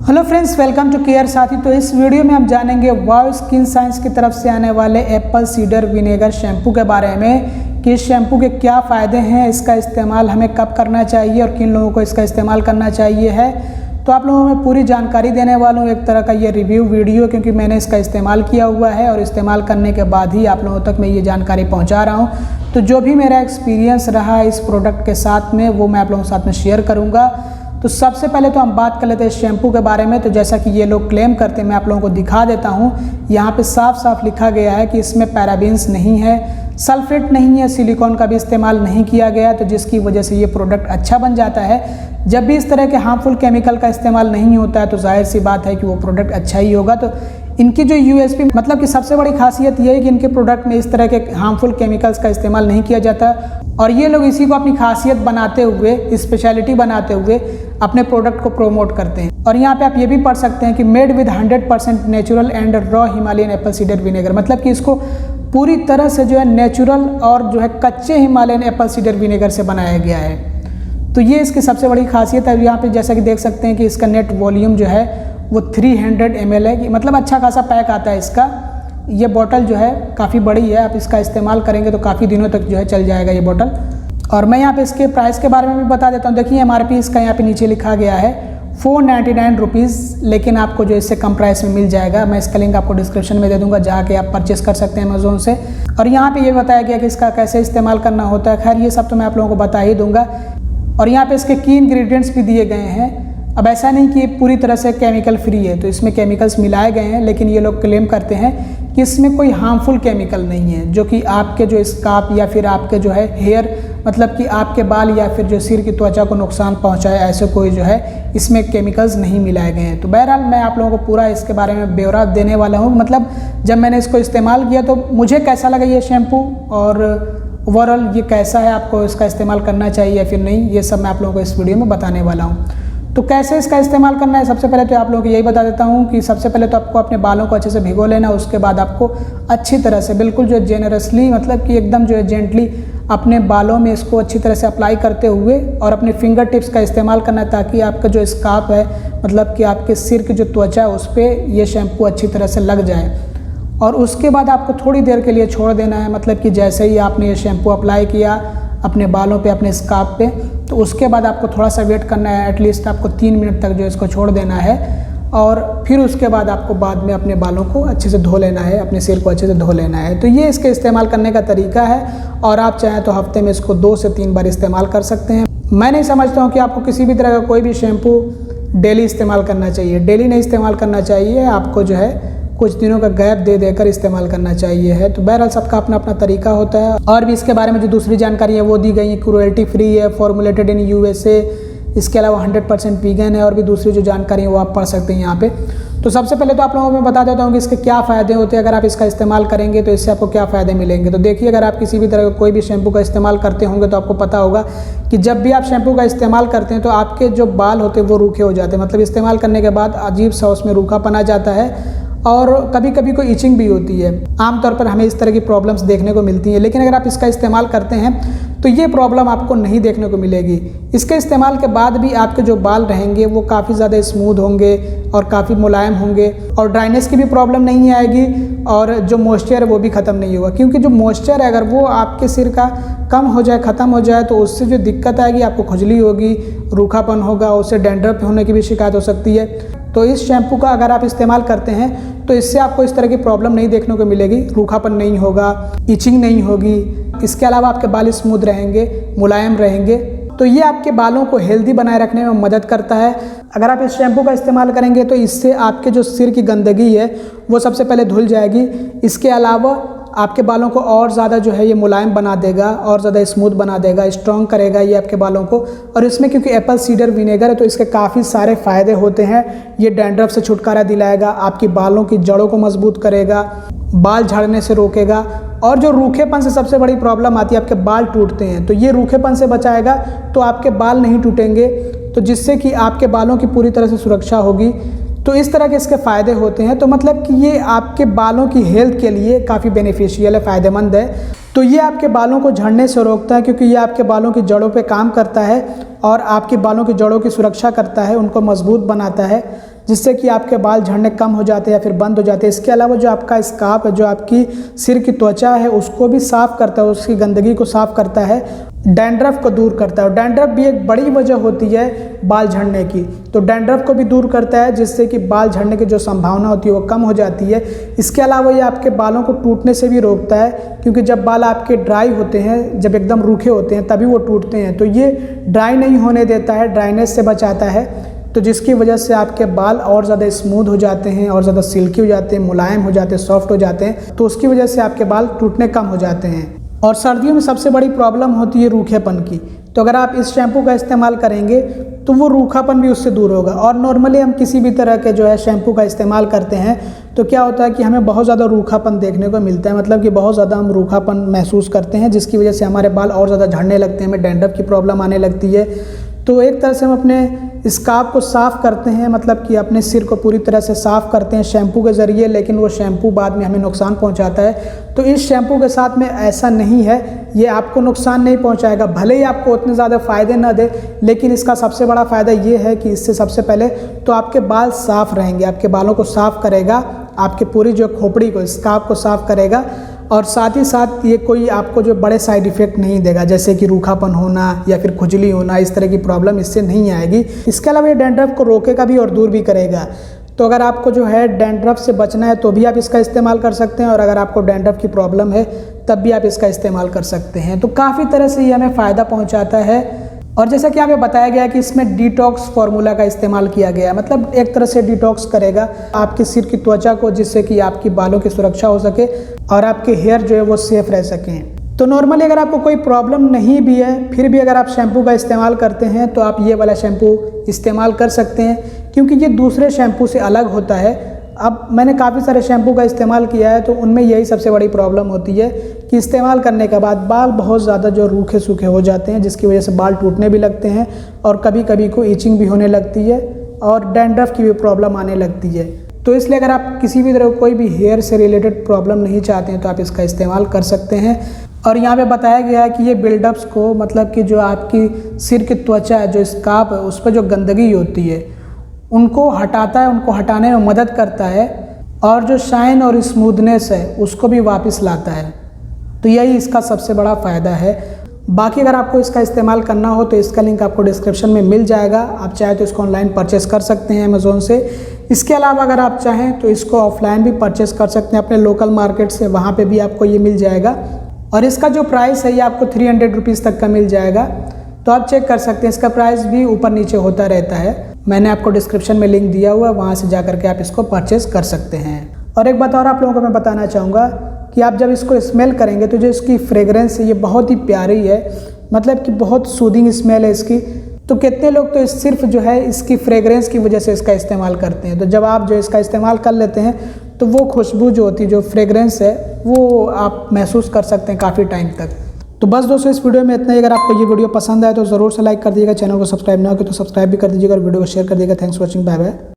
Hello friends, welcome to care Saathi. तो इस video में हम जानेंगे वाव स्किन साइंस की तरफ से आने वाले एप्पल सीडर विनेगर शैम्पू के बारे में कि इस शैम्पू के क्या फ़ायदे हैं, इसका इस्तेमाल हमें कब करना चाहिए और किन लोगों को इसका इस्तेमाल करना चाहिए है। तो आप लोगों में पूरी जानकारी देने वाला हूँ, एक तरह का ये रिव्यू वीडियो, क्योंकि मैंने इसका इस्तेमाल किया हुआ है और इस्तेमाल करने के बाद ही आप लोगों तक मैं ये जानकारी पहुँचा रहा हूँ। तो जो भी मेरा एक्सपीरियंस रहा इस प्रोडक्ट के साथ में वो मैं आप लोगों के साथ में शेयर करूँगा। तो सबसे पहले तो हम बात कर लेते हैं शैम्पू के बारे में। तो जैसा कि ये लोग क्लेम करते हैं, मैं आप लोगों को दिखा देता हूँ। यहाँ पे साफ साफ लिखा गया है कि इसमें पैराबेन्स नहीं है, सल्फेट नहीं है, सिलिकॉन का भी इस्तेमाल नहीं किया गया, तो जिसकी वजह से ये प्रोडक्ट अच्छा बन जाता है। जब भी इस तरह के हार्मफुल केमिकल का इस्तेमाल नहीं होता है तो जाहिर सी बात है कि वो प्रोडक्ट अच्छा ही होगा। तो इनकी जो यूएसपी मतलब कि सबसे बड़ी खासियत ये है कि इनके प्रोडक्ट में इस तरह के हार्मफुल केमिकल्स का इस्तेमाल नहीं किया जाता और ये लोग इसी को अपनी खासियत बनाते हुए, स्पेशलिटी बनाते हुए अपने प्रोडक्ट को प्रमोट करते हैं। और यहाँ पे आप ये भी पढ़ सकते हैं कि made with 100% natural and raw Himalayan Apple cedar vinegar, मतलब कि इसको पूरी तरह से जो है नेचुरल और जो है कच्चे हिमालयन एप्पल सीडर विनेगर से बनाया गया है। तो ये इसकी सबसे बड़ी खासियत है। यहाँ पे जैसा कि देख सकते हैं कि इसका नेट वॉल्यूम जो है वो 300 ml है, कि मतलब अच्छा खासा पैक आता है इसका। ये बोतल जो है काफ़ी बड़ी है, आप इसका इस्तेमाल करेंगे तो काफ़ी दिनों तक जो है चल जाएगा ये बोतल। और मैं यहाँ पे इसके प्राइस के बारे में भी बता देता हूँ। देखिए MRP इसका यहाँ पे नीचे लिखा गया है 499 रुपीज़, लेकिन आपको जो इससे कम प्राइस में मिल जाएगा। मैं इसका लिंक आपको डिस्क्रिप्शन में दे दूँगा, जाके आप परचेस कर सकते हैं अमेज़ोन से। और यहाँ पे ये बताया गया कि इसका कैसे इस्तेमाल करना होता है। खैर ये सब तो मैं आप लोगों को बता ही दूँगा। और यहाँ पे इसके की इंग्रेडिएंट्स भी दिए गए हैं। अब ऐसा नहीं कि ये पूरी तरह से केमिकल फ्री है, तो इसमें केमिकल्स मिलाए गए हैं, लेकिन ये लोग क्लेम करते हैं कि इसमें कोई हार्मफुल केमिकल नहीं है जो कि आपके जो स्कार्फ या फिर आपके जो है हेयर, मतलब कि आपके बाल या फिर जो सिर की त्वचा को नुकसान पहुंचाए, ऐसे कोई जो है इसमें केमिकल्स नहीं मिलाए गए हैं। तो बहरहाल मैं आप लोगों को पूरा इसके बारे में ब्यौरा देने वाला हूँ। मतलब जब मैंने इसको इस्तेमाल किया तो मुझे कैसा लगा ये शैम्पू और ओवरऑल ये कैसा है, आपको इसका इस्तेमाल करना चाहिए या फिर नहीं, ये सब मैं आप लोगों को इस वीडियो में बताने वाला हूँ। तो कैसे इसका इस्तेमाल करना है, सबसे पहले तो आप लोगों को यही बता देता हूँ कि सबसे पहले तो आपको अपने बालों को अच्छे से भिगो लेना। उसके बाद आपको अच्छी तरह से बिल्कुल जो जेनरसली, मतलब कि एकदम जो है जेंटली अपने बालों में इसको अच्छी तरह से अप्लाई करते हुए और अपने फिंगर टिप्स का इस्तेमाल करना है, ताकि आपका जो स्कार्फ है, मतलब कि आपके सिर की जो त्वचा है उस पर ये शैम्पू अच्छी तरह से लग जाए। और उसके बाद आपको थोड़ी देर के लिए छोड़ देना है। मतलब कि जैसे ही आपने ये शैम्पू अप्लाई किया अपने बालों पे, अपने स्कार्फ पे, तो उसके बाद आपको थोड़ा सा वेट करना है। एटलीस्ट आपको 3 मिनट तक जो इसको छोड़ देना है और फिर उसके बाद आपको बाद में अपने बालों को अच्छे से धो लेना है, अपने सिर को अच्छे से धो लेना है। तो ये इसके इस्तेमाल करने का तरीका है। और आप चाहें तो हफ्ते में इसको 2 से 3 बार इस्तेमाल कर सकते हैं। मैं नहीं समझता हूँ कि आपको किसी भी तरह का कोई भी शैम्पू डेली इस्तेमाल करना चाहिए। डेली नहीं इस्तेमाल करना चाहिए, आपको जो है कुछ दिनों का गैप दे देकर इस्तेमाल करना चाहिए है। तो बहरहाल सबका अपना अपना तरीका होता है। और भी इसके बारे में जो दूसरी जानकारी है वो दी गई है। क्रुएल्टी फ्री है, फॉर्मुलेटेड इन USA, इसके अलावा 100% वीगन है। और भी दूसरी जो जानकारी है वो आप पढ़ सकते हैं यहाँ पे। तो सबसे पहले तो आप लोगों को मैं बता देता हूँ कि इसके क्या फ़ायदे होते हैं। अगर आप इसका इस्तेमाल करेंगे तो इससे आपको क्या फ़ायदे मिलेंगे। तो देखिए, अगर आप किसी भी तरह का कोई भी शैम्पू का इस्तेमाल करते होंगे तो आपको पता होगा कि जब भी आप शैम्पू का इस्तेमाल करते हैं तो आपके जो बाल होते हैं वो रूखे हो जाते हैं। मतलब इस्तेमाल करने के बाद अजीब सा उसमें रूखापन आ जाता है और कभी कभी कोई इचिंग भी होती है। आमतौर पर हमें इस तरह की प्रॉब्लम्स देखने को मिलती हैं, लेकिन अगर आप इसका इस्तेमाल करते हैं तो ये प्रॉब्लम आपको नहीं देखने को मिलेगी। इसके इस्तेमाल के बाद भी आपके जो बाल रहेंगे वो काफ़ी ज़्यादा स्मूथ होंगे और काफ़ी मुलायम होंगे और ड्राइनेस की भी प्रॉब्लम नहीं आएगी और जो मॉइस्चर है वो भी ख़त्म नहीं होगा। क्योंकि जो मॉइस्चर है अगर वो आपके सिर का कम हो जाए, ख़त्म हो जाए, तो उससे जो दिक्कत आएगी, आपको खुजली होगी, रूखापन होगा, उससे डैंड्रफ होने की भी शिकायत हो सकती है। तो इस शैम्पू का अगर आप इस्तेमाल करते हैं तो इससे आपको इस तरह की प्रॉब्लम नहीं देखने को मिलेगी। रूखापन नहीं होगा, इचिंग नहीं होगी। इसके अलावा आपके बाल स्मूथ रहेंगे, मुलायम रहेंगे। तो ये आपके बालों को हेल्दी बनाए रखने में मदद करता है। अगर आप इस शैम्पू का इस्तेमाल करेंगे तो इससे आपके जो सिर की गंदगी है वो सबसे पहले धुल जाएगी। इसके अलावा आपके बालों को और ज़्यादा जो है ये मुलायम बना देगा, और ज़्यादा स्मूथ बना देगा, स्ट्रॉन्ग करेगा ये आपके बालों को। और इसमें क्योंकि एप्पल सीडर विनेगर है तो इसके काफ़ी सारे फ़ायदे होते हैं। ये डैंड्रफ से छुटकारा दिलाएगा, आपकी बालों की जड़ों को मजबूत करेगा, बाल झड़ने से रोकेगा। और जो रूखेपन से सबसे बड़ी प्रॉब्लम आती है, आपके बाल टूटते हैं, तो ये रूखेपन से बचाएगा, तो आपके बाल नहीं टूटेंगे, तो जिससे कि आपके बालों की पूरी तरह से सुरक्षा होगी। तो इस तरह के इसके फ़ायदे होते हैं। तो मतलब कि ये आपके बालों की हेल्थ के लिए काफ़ी बेनिफिशियल है, फ़ायदेमंद है। तो ये आपके बालों को झड़ने से रोकता है, क्योंकि ये आपके बालों की जड़ों पे काम करता है और आपके बालों की जड़ों की सुरक्षा करता है, उनको मजबूत बनाता है। जिससे कि आपके बाल झड़ने कम हो जाते हैं या फिर बंद हो जाते हैं। इसके अलावा जो आपका स्कार्फ है, जो आपकी सिर की त्वचा है, उसको भी साफ़ करता है, उसकी गंदगी को साफ़ करता है, डैंड्रफ को दूर करता है। और डैंड्रफ भी एक बड़ी वजह होती है बाल झड़ने की, तो डैंड्रफ को भी दूर करता है, जिससे कि बाल झड़ने की जो संभावना होती है वो कम हो जाती है। इसके अलावा ये आपके बालों को टूटने से भी रोकता है, क्योंकि जब बाल आपके ड्राई होते हैं, जब एकदम रूखे होते हैं तभी वो टूटते हैं, तो ये ड्राई नहीं होने देता है, ड्राइनेस से बचाता है, तो जिसकी वजह से आपके बाल और ज़्यादा स्मूथ हो जाते हैं, और ज़्यादा सिल्की हो जाते हैं, मुलायम हो जाते हैं, सॉफ्ट हो जाते हैं, तो उसकी वजह से आपके बाल टूटने कम हो जाते हैं। और सर्दियों में सबसे बड़ी प्रॉब्लम होती है रूखेपन की, तो अगर आप इस शैम्पू का इस्तेमाल करेंगे तो वो रूखापन भी उससे दूर होगा। और नॉर्मली हम किसी भी तरह के जो है शैम्पू का इस्तेमाल करते हैं तो क्या होता है कि हमें बहुत ज़्यादा रूखापन देखने को मिलता है, मतलब कि बहुत ज़्यादा हम रूखापन महसूस करते हैं, जिसकी वजह से हमारे बाल और ज़्यादा झड़ने लगते हैं, हमें डैंड्रफ की प्रॉब्लम आने लगती है। तो एक तरह से हम अपने स्कार्फ को साफ़ करते हैं, मतलब कि अपने सिर को पूरी तरह से साफ़ करते हैं शैम्पू के ज़रिए, लेकिन वो शैम्पू बाद में हमें नुकसान पहुंचाता है। तो इस शैम्पू के साथ में ऐसा नहीं है, ये आपको नुकसान नहीं पहुंचाएगा, भले ही आपको उतने ज़्यादा फ़ायदे ना दे, लेकिन इसका सबसे बड़ा फ़ायदा ये है कि इससे सबसे पहले तो आपके बाल साफ़ रहेंगे, आपके बालों को साफ़ करेगा, आपके पूरी जो खोपड़ी को, स्कार्फ को साफ़ करेगा, और साथ ही साथ ये कोई आपको जो बड़े साइड इफ़ेक्ट नहीं देगा, जैसे कि रूखापन होना या फिर खुजली होना, इस तरह की प्रॉब्लम इससे नहीं आएगी। इसके अलावा ये डैंड्रफ को रोकेगा भी और दूर भी करेगा। तो अगर आपको जो है डैंड्रफ से बचना है तो भी आप इसका इस्तेमाल कर सकते हैं, और अगर आपको डैंड्रफ की प्रॉब्लम है तब भी आप इसका इस्तेमाल कर सकते हैं। तो काफ़ी तरह से ये हमें फ़ायदा पहुँचाता है। और जैसा कि हमें बताया गया कि इसमें डिटॉक्स फार्मूला का इस्तेमाल किया गया है, मतलब एक तरह से डिटॉक्स करेगा आपके सिर की त्वचा को, जिससे कि आपकी बालों की सुरक्षा हो सके और आपके हेयर जो है वो सेफ रह सकें। तो नॉर्मली अगर आपको कोई प्रॉब्लम नहीं भी है, फिर भी अगर आप शैम्पू का इस्तेमाल करते हैं तो आप ये वाला शैम्पू इस्तेमाल कर सकते हैं, क्योंकि ये दूसरे शैम्पू से अलग होता है। अब मैंने काफ़ी सारे शैम्पू का इस्तेमाल किया है, तो उनमें यही सबसे बड़ी प्रॉब्लम होती है कि इस्तेमाल करने के बाद बाल बहुत ज़्यादा जो रूखे सूखे हो जाते हैं, जिसकी वजह से बाल टूटने भी लगते हैं, और कभी कभी को ईचिंग भी होने लगती है, और डैंड्रफ की भी प्रॉब्लम आने लगती है। तो इसलिए अगर आप किसी भी तरह कोई भी हेयर से रिलेटेड प्रॉब्लम नहीं चाहते हैं तो आप इसका इस्तेमाल कर सकते हैं। और यहाँ पे बताया गया है कि ये बिल्डअप्स को, मतलब कि जो आपकी सिर की त्वचा है, जो स्कार्फ है, उस पर जो गंदगी होती है उनको हटाता है, उनको हटाने में मदद करता है, और जो शाइन और स्मूथनेस है उसको भी वापस लाता है। तो यही इसका सबसे बड़ा फ़ायदा है। बाकी अगर आपको इसका इस्तेमाल करना हो तो इसका लिंक आपको डिस्क्रिप्शन में मिल जाएगा, आप चाहे तो इसको ऑनलाइन परचेस कर सकते हैं अमेज़ोन से। इसके अलावा अगर आप चाहें तो इसको ऑफलाइन भी परचेस कर सकते हैं अपने लोकल मार्केट से, वहाँ पे भी आपको ये मिल जाएगा। और इसका जो प्राइस है ये आपको 300 रुपीज़ तक का मिल जाएगा, तो आप चेक कर सकते हैं। इसका प्राइस भी ऊपर नीचे होता रहता है, मैंने आपको डिस्क्रिप्शन में लिंक दिया हुआ है, वहाँ से जा करके आप इसको परचेस कर सकते हैं। और एक बात और आप लोगों को मैं बताना चाहूँगा कि आप जब इसको स्मेल करेंगे तो जो इसकी फ्रेगरेंस है ये बहुत ही प्यारी है, मतलब कि बहुत सूदिंग स्मेल है इसकी। तो कितने लोग तो सिर्फ जो है इसकी फ्रेगरेंस की वजह से इसका इस्तेमाल करते हैं, तो जब आप जो इसका इस्तेमाल कर लेते हैं तो वो खुशबू जो होती है, जो फ्रेगरेंस है, वो आप महसूस कर सकते हैं काफ़ी टाइम तक। तो बस दोस्तों इस वीडियो में इतना ही। अगर आपको ये वीडियो पसंद आए तो ज़रूर से लाइक कर दीजिएगा, चैनल को सब्सक्राइब ना हो तो सब्सक्राइब भी कर दीजिएगा, और वीडियो को शेयर कर दीजिएगा। Thanks for watching, bye bye.